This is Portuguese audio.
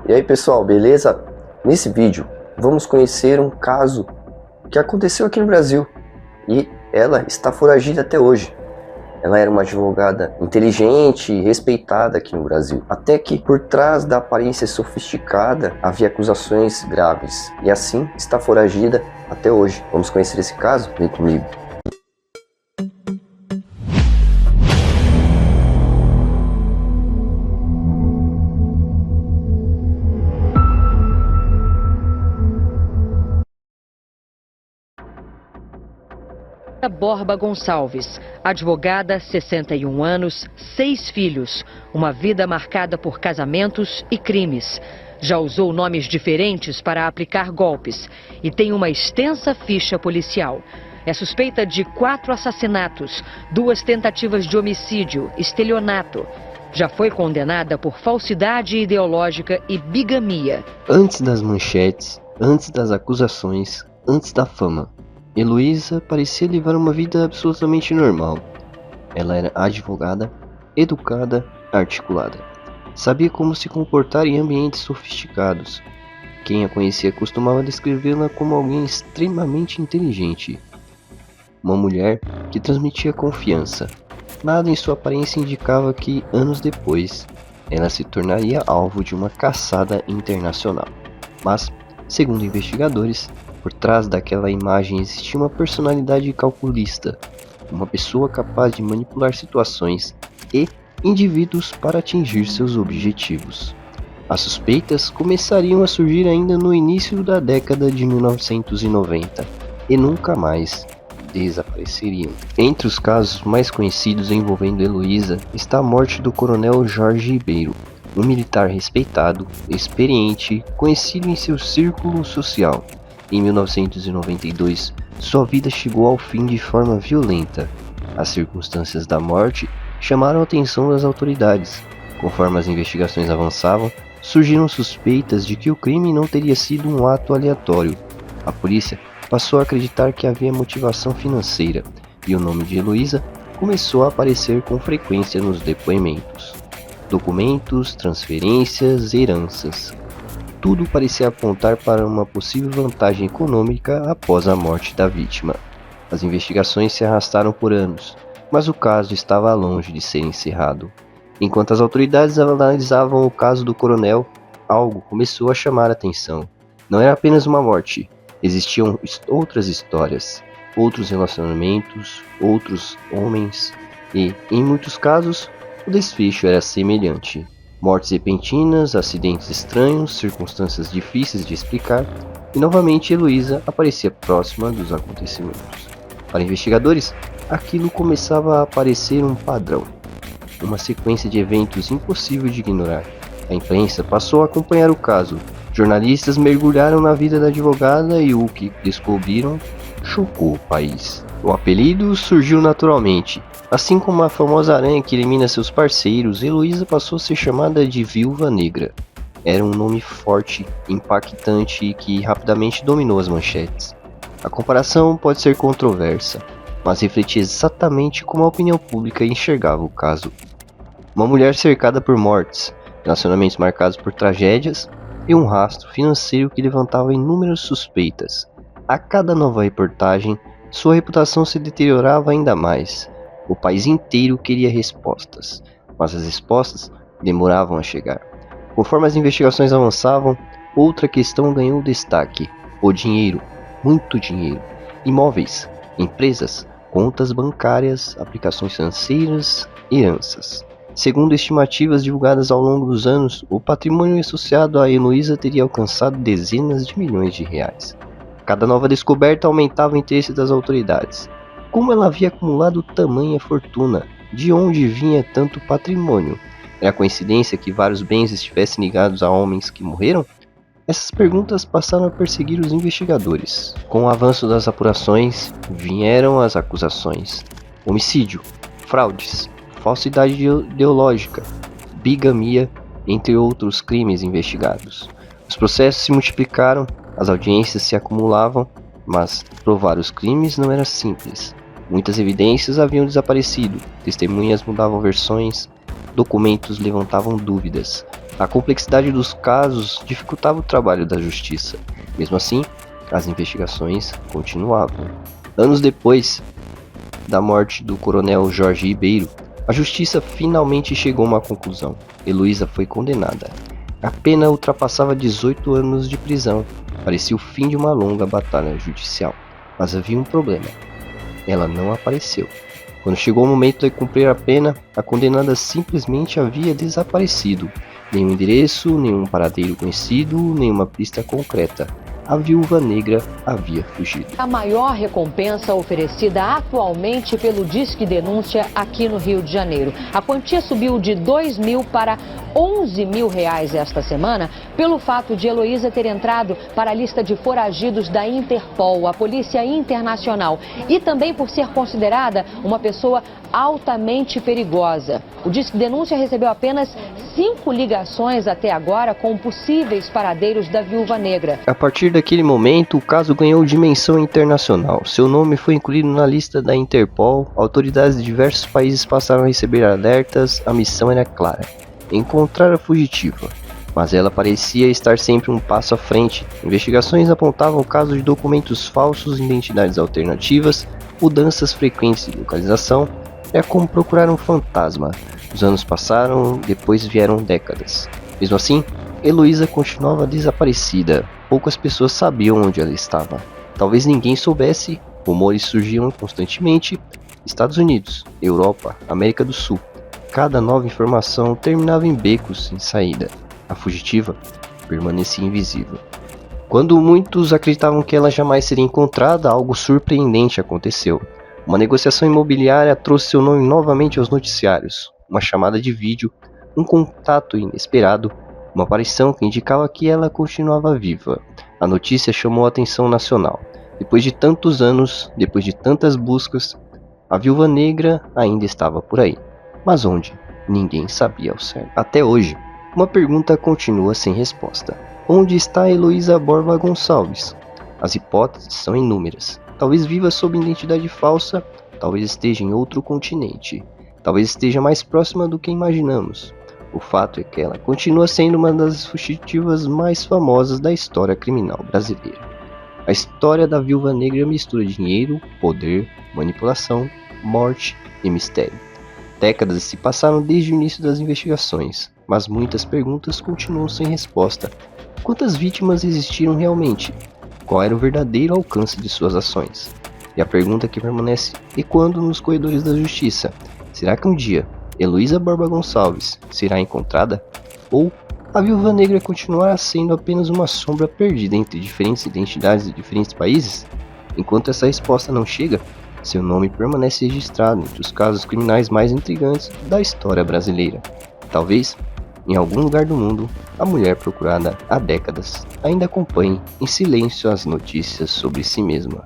E aí pessoal, beleza? Nesse vídeo vamos conhecer um caso que aconteceu aqui no Brasil e ela está foragida até hoje. Ela era uma advogada inteligente e respeitada aqui no Brasil, até que por trás da aparência sofisticada havia acusações graves e assim está foragida até hoje. Vamos conhecer esse caso? Vem comigo. Borba Gonçalves, advogada, 61 anos, 6 filhos, uma vida marcada por casamentos e crimes. Já usou nomes diferentes para aplicar golpes e tem uma extensa ficha policial. É suspeita de 4 assassinatos, 2 tentativas de homicídio, estelionato. Já foi condenada por falsidade ideológica e bigamia. Antes das manchetes, antes das acusações, antes da fama, Heloísa parecia levar uma vida absolutamente normal. Ela era advogada, educada, articulada. Sabia como se comportar em ambientes sofisticados. Quem a conhecia costumava descrevê-la como alguém extremamente inteligente. Uma mulher que transmitia confiança. Nada em sua aparência indicava que, anos depois, ela se tornaria alvo de uma caçada internacional. Mas, segundo investigadores, por trás daquela imagem existia uma personalidade calculista, uma pessoa capaz de manipular situações e indivíduos para atingir seus objetivos. As suspeitas começariam a surgir ainda no início da década de 1990 e nunca mais desapareceriam. Entre os casos mais conhecidos envolvendo Heloísa está a morte do coronel Jorge Ribeiro, um militar respeitado, experiente, conhecido em seu círculo social. Em 1992, sua vida chegou ao fim de forma violenta. As circunstâncias da morte chamaram a atenção das autoridades. Conforme as investigações avançavam, surgiram suspeitas de que o crime não teria sido um ato aleatório. A polícia passou a acreditar que havia motivação financeira, e o nome de Heloísa começou a aparecer com frequência nos depoimentos. Documentos, transferências, heranças. Tudo parecia apontar para uma possível vantagem econômica após a morte da vítima. As investigações se arrastaram por anos, mas o caso estava longe de ser encerrado. Enquanto as autoridades analisavam o caso do coronel, algo começou a chamar a atenção. Não era apenas uma morte, existiam outras histórias, outros relacionamentos, outros homens e, em muitos casos, o desfecho era semelhante. Mortes repentinas, acidentes estranhos, circunstâncias difíceis de explicar, e novamente Heloísa aparecia próxima dos acontecimentos. Para investigadores, aquilo começava a parecer um padrão, uma sequência de eventos impossível de ignorar. A imprensa passou a acompanhar o caso, jornalistas mergulharam na vida da advogada e o que descobriram chocou o país. O apelido surgiu naturalmente. Assim como a famosa aranha que elimina seus parceiros, Heloísa passou a ser chamada de Viúva Negra. Era um nome forte, impactante e que rapidamente dominou as manchetes. A comparação pode ser controversa, mas refletia exatamente como a opinião pública enxergava o caso. Uma mulher cercada por mortes, relacionamentos marcados por tragédias e um rastro financeiro que levantava inúmeras suspeitas. A cada nova reportagem, sua reputação se deteriorava ainda mais. O país inteiro queria respostas, mas as respostas demoravam a chegar. Conforme as investigações avançavam, outra questão ganhou destaque: o dinheiro, muito dinheiro, imóveis, empresas, contas bancárias, aplicações financeiras, heranças. Segundo estimativas divulgadas ao longo dos anos, o patrimônio associado a Heloísa teria alcançado dezenas de milhões de reais. Cada nova descoberta aumentava o interesse das autoridades. Como ela havia acumulado tamanha fortuna? De onde vinha tanto patrimônio? Era coincidência que vários bens estivessem ligados a homens que morreram? Essas perguntas passaram a perseguir os investigadores. Com o avanço das apurações, vieram as acusações: homicídio, fraudes, falsidade ideológica, bigamia, entre outros crimes investigados. Os processos se multiplicaram, as audiências se acumulavam, mas provar os crimes não era simples. Muitas evidências haviam desaparecido, testemunhas mudavam versões, documentos levantavam dúvidas. A complexidade dos casos dificultava o trabalho da justiça. Mesmo assim, as investigações continuavam. Anos depois da morte do coronel Jorge Ribeiro, a justiça finalmente chegou a uma conclusão. Heloísa foi condenada. A pena ultrapassava 18 anos de prisão. Parecia o fim de uma longa batalha judicial. Mas havia um problema. Ela não apareceu. Quando chegou o momento de cumprir a pena, a condenada simplesmente havia desaparecido. Nenhum endereço, nenhum paradeiro conhecido, nenhuma pista concreta. A viúva negra havia fugido. A maior recompensa oferecida atualmente pelo Disque Denúncia aqui no Rio de Janeiro. A quantia subiu de R$2.000 para R$11.000 esta semana, pelo fato de Heloísa ter entrado para a lista de foragidos da Interpol, a Polícia Internacional, e também por ser considerada uma pessoa altamente perigosa. O Disque Denúncia recebeu apenas 5 ligações até agora com possíveis paradeiros da viúva negra. A partir daquele momento, o caso ganhou dimensão internacional. Seu nome foi incluído na lista da Interpol, autoridades de diversos países passaram a receber alertas, a missão era clara: encontrar a fugitiva. Mas ela parecia estar sempre um passo à frente. Investigações apontavam casos de documentos falsos, identidades alternativas, mudanças frequentes de localização. É como procurar um fantasma. Os anos passaram, depois vieram décadas. Mesmo assim, Heloísa continuava desaparecida. Poucas pessoas sabiam onde ela estava. Talvez ninguém soubesse, rumores surgiam constantemente. Estados Unidos, Europa, América do Sul. Cada nova informação terminava em becos sem saída. A fugitiva permanecia invisível. Quando muitos acreditavam que ela jamais seria encontrada, algo surpreendente aconteceu. Uma negociação imobiliária trouxe seu nome novamente aos noticiários. Uma chamada de vídeo, um contato inesperado, uma aparição que indicava que ela continuava viva. A notícia chamou a atenção nacional. Depois de tantos anos, depois de tantas buscas, a viúva negra ainda estava por aí. Mas onde? Ninguém sabia ao certo. Até hoje, uma pergunta continua sem resposta. Onde está Heloísa Borba Gonçalves? As hipóteses são inúmeras. Talvez viva sob identidade falsa, talvez esteja em outro continente, talvez esteja mais próxima do que imaginamos. O fato é que ela continua sendo uma das fugitivas mais famosas da história criminal brasileira. A história da viúva negra mistura dinheiro, poder, manipulação, morte e mistério. Décadas se passaram desde o início das investigações, mas muitas perguntas continuam sem resposta. Quantas vítimas existiram realmente? Qual era o verdadeiro alcance de suas ações? E a pergunta que permanece ecoando nos corredores da justiça: será que um dia Heloísa Borba Gonçalves será encontrada? Ou a viúva negra continuará sendo apenas uma sombra perdida entre diferentes identidades de diferentes países? Enquanto essa resposta não chega, seu nome permanece registrado entre os casos criminais mais intrigantes da história brasileira. Talvez, em algum lugar do mundo, a mulher procurada há décadas ainda acompanhe em silêncio as notícias sobre si mesma.